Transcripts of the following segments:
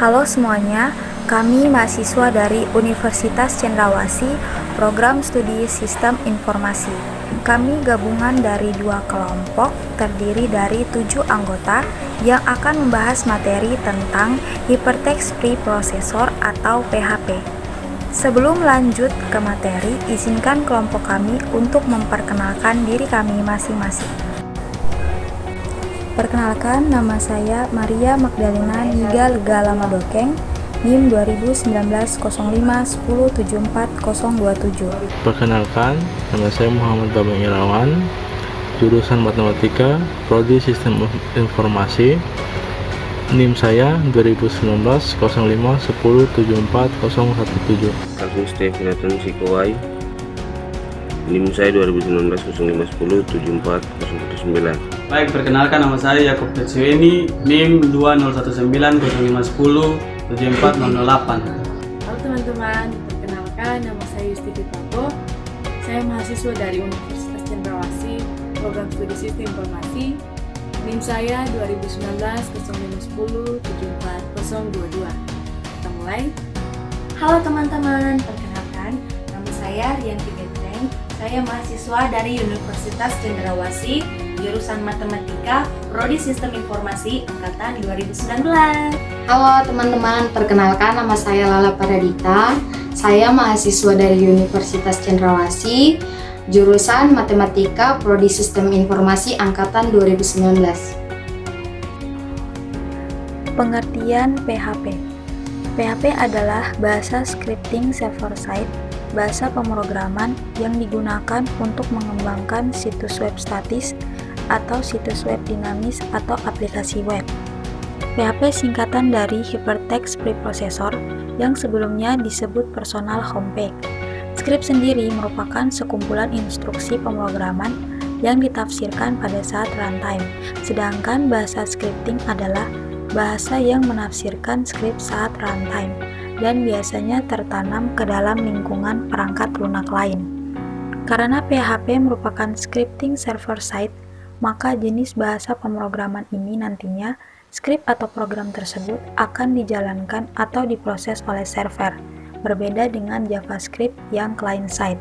Halo semuanya, kami mahasiswa dari Universitas Cendrawasih, Program Studi Sistem Informasi. Kami gabungan dari 2 kelompok, terdiri dari 7 anggota yang akan membahas materi tentang Hypertext Preprocessor atau PHP. Sebelum lanjut ke materi, izinkan kelompok kami untuk memperkenalkan diri kami masing-masing. Perkenalkan, nama saya Maria Magdalena Niga Lega Lamadokeng, NIM 2019-05-1074-027. Perkenalkan, nama saya Muhammad Bambang Irawan, jurusan Matematika, Prodi Sistem Informasi. NIM saya 2019-05-1074-017. Aku Stevenson Sikowai, NIM saya 2019-05-1074-019. Baik, perkenalkan, nama saya Yakub Tetsueni, NIM 2019-05-1074-008. Halo teman-teman, perkenalkan nama saya Yusti Pabo. Saya mahasiswa dari Universitas Cendrawasih, Program Studi Sistem Informasi. NIM saya 2019-05-1074-022. Kita mulai. Halo teman-teman, perkenalkan nama saya Rianti Getreng. Saya mahasiswa dari Universitas Cendrawasih, jurusan Matematika, Prodi Sistem Informasi angkatan 2019. Halo teman-teman, perkenalkan nama saya Lala Paradita. Saya mahasiswa dari Universitas Cendrawasih, jurusan Matematika, Prodi Sistem Informasi angkatan 2019. Pengertian PHP. PHP adalah bahasa scripting server-side, bahasa pemrograman yang digunakan untuk mengembangkan situs web statis atau situs web dinamis atau aplikasi web. PHP singkatan dari Hypertext Preprocessor yang sebelumnya disebut Personal Homepage. Script sendiri merupakan sekumpulan instruksi pemrograman yang ditafsirkan pada saat runtime, sedangkan bahasa scripting adalah bahasa yang menafsirkan script saat runtime dan biasanya tertanam ke dalam lingkungan perangkat lunak lain. Karena PHP merupakan scripting server-side, maka jenis bahasa pemrograman ini nantinya skrip atau program tersebut akan dijalankan atau diproses oleh server, berbeda dengan JavaScript yang client-side.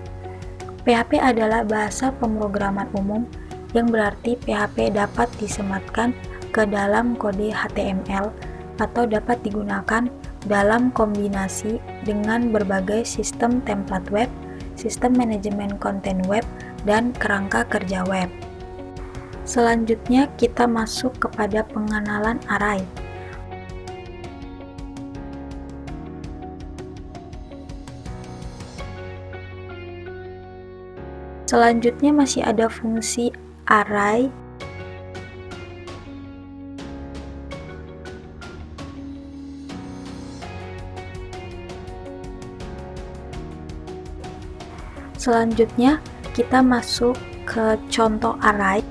PHP adalah bahasa pemrograman umum yang berarti PHP dapat disematkan ke dalam kode HTML atau dapat digunakan dalam kombinasi dengan berbagai sistem template web, sistem manajemen konten web, dan kerangka kerja web. Selanjutnya kita masuk kepada pengenalan array. Selanjutnya masih ada fungsi array. Selanjutnya kita masuk ke contoh array.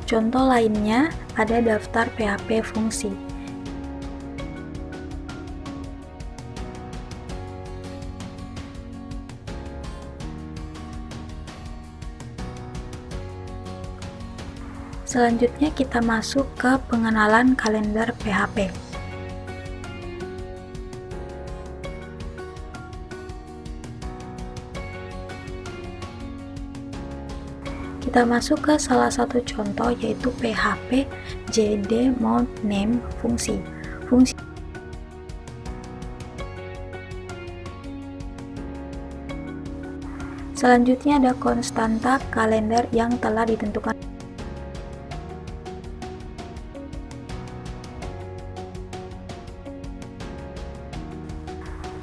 Contoh lainnya ada daftar PHP fungsi. Selanjutnya kita masuk ke pengenalan kalender PHP. Kita masuk ke salah satu contoh, yaitu PHP JD Mount Name fungsi. Selanjutnya ada konstanta kalender yang telah ditentukan.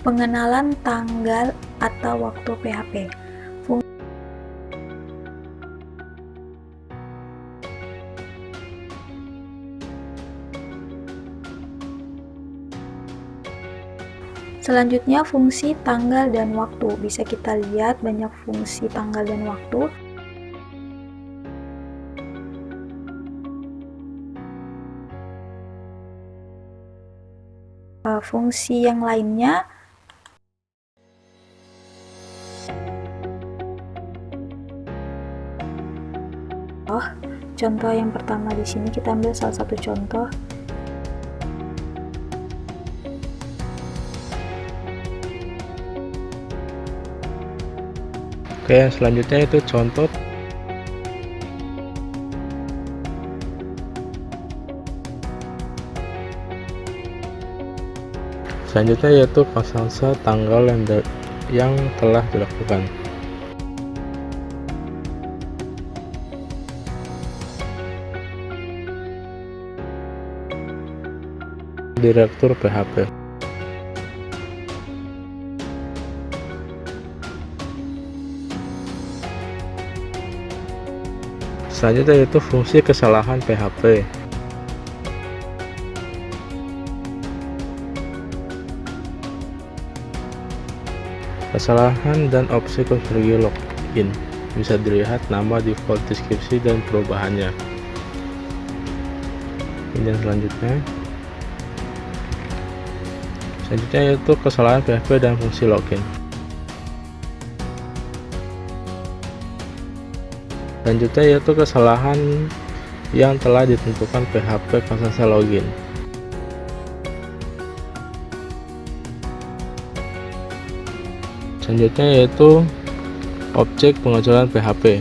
Pengenalan tanggal atau waktu PHP. Selanjutnya fungsi tanggal dan waktu. Bisa kita lihat banyak fungsi tanggal dan waktu. Fungsi yang lainnya contoh. Contoh yang pertama di sini kita ambil salah satu contoh. Oke, yang selanjutnya itu contoh. Selanjutnya yaitu pasang tanggal yang telah dilakukan. Direktur PHP. Selanjutnya yaitu fungsi kesalahan PHP. Kesalahan dan opsi konfigurasi login. Bisa dilihat nama, default, deskripsi, dan perubahannya. Dan selanjutnya yaitu kesalahan PHP dan fungsi login. Selanjutnya yaitu kesalahan yang telah ditentukan PHP pas selesai login. Selanjutnya yaitu objek pengecualian PHP.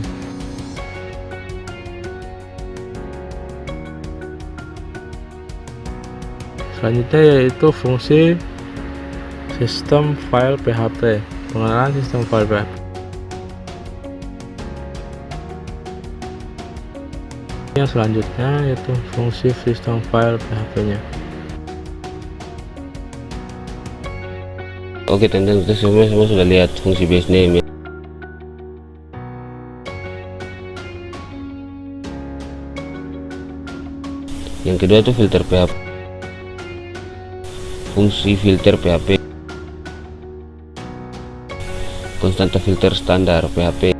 Selanjutnya yaitu fungsi sistem file PHP, pengenalan sistem file PHP. Yang selanjutnya yaitu fungsi sistem file PHP-nya. Oke, teman-teman, kita semua sudah lihat fungsi base name ya. Yang kedua itu filter PHP. Fungsi filter PHP. Konstanta filter standar PHP.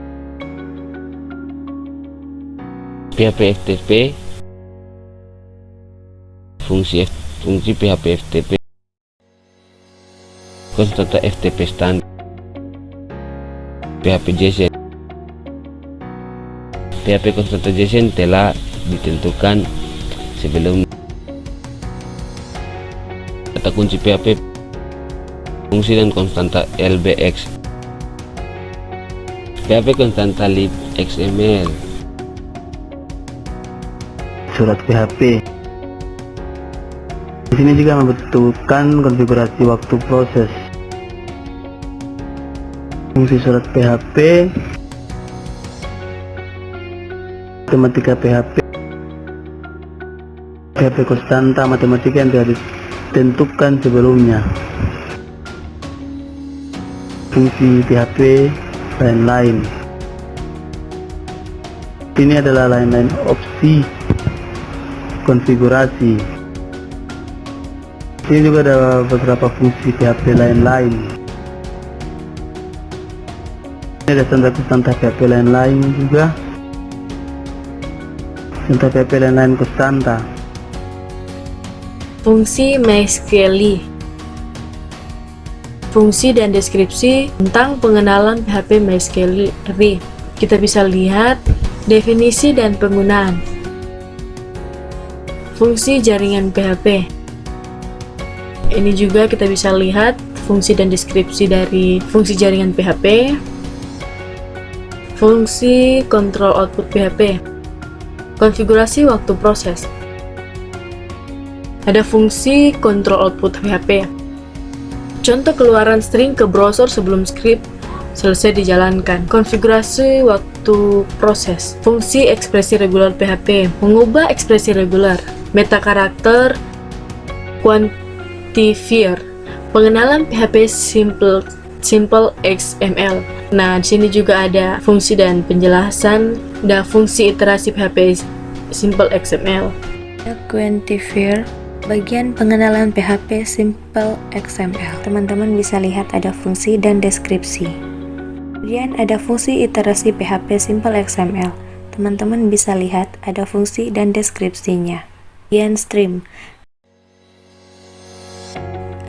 PHP FTP. Fungsi PHP FTP. Konstanta FTP standar. PHP JSON. PHP konstanta JSON telah ditentukan sebelum. Kata kunci PHP, fungsi dan konstanta LBX. PHP konstanta lib XML. Surat PHP. Di sini juga membutuhkan konfigurasi waktu proses. Fungsi surat PHP, matematika PHP, PHP konstanta matematika yang telah ditentukan sebelumnya. Fungsi PHP lain-lain. Ini adalah lain-lain opsi konfigurasi. Ini juga ada beberapa fungsi PHP lain-lain. Ini ada standar PHP lain-lain juga. Standar PHP lain-lain konstanta. Fungsi MySQL. Fungsi dan deskripsi tentang pengenalan PHP MySQL. Kita bisa lihat definisi dan penggunaan. Fungsi jaringan PHP. Ini juga kita bisa lihat fungsi dan deskripsi dari fungsi jaringan PHP. Fungsi kontrol output PHP. Konfigurasi waktu proses. Ada fungsi kontrol output PHP. Contoh keluaran string ke browser sebelum script selesai dijalankan. Konfigurasi waktu proses. Fungsi ekspresi regular PHP. Mengubah ekspresi regular. Meta karakter. Quantifier. Pengenalan PHP simple XML. Nah, di sini juga ada fungsi dan penjelasan dan fungsi iterasi PHP simple XML. Quantifier, bagian pengenalan PHP simple XML. Teman-teman bisa lihat ada fungsi dan deskripsi. Kemudian ada fungsi iterasi PHP simple XML. Teman-teman bisa lihat ada fungsi dan deskripsinya. Bagian stream,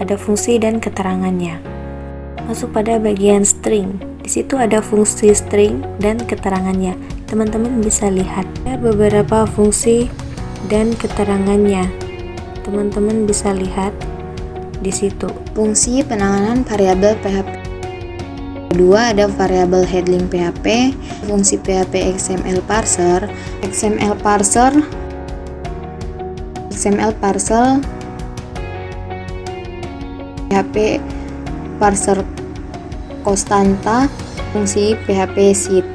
ada fungsi dan keterangannya. Masuk pada bagian string. Di situ ada fungsi string dan keterangannya. teman-teman bisa lihat beberapa fungsi dan keterangannya. Teman-teman bisa lihat di situ. Fungsi penanganan variabel PHP. Kedua ada variabel handling PHP, fungsi PHP XML parser, XML parser PHP parser konstanta, fungsi PHP zip.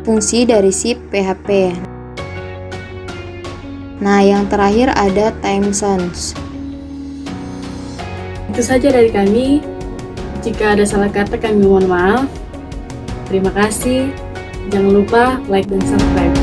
Fungsi dari zip PHP. Nah, yang terakhir ada time zones. Itu saja dari kami. Jika ada salah kata kami mohon maaf. Terima kasih. Jangan lupa like dan subscribe.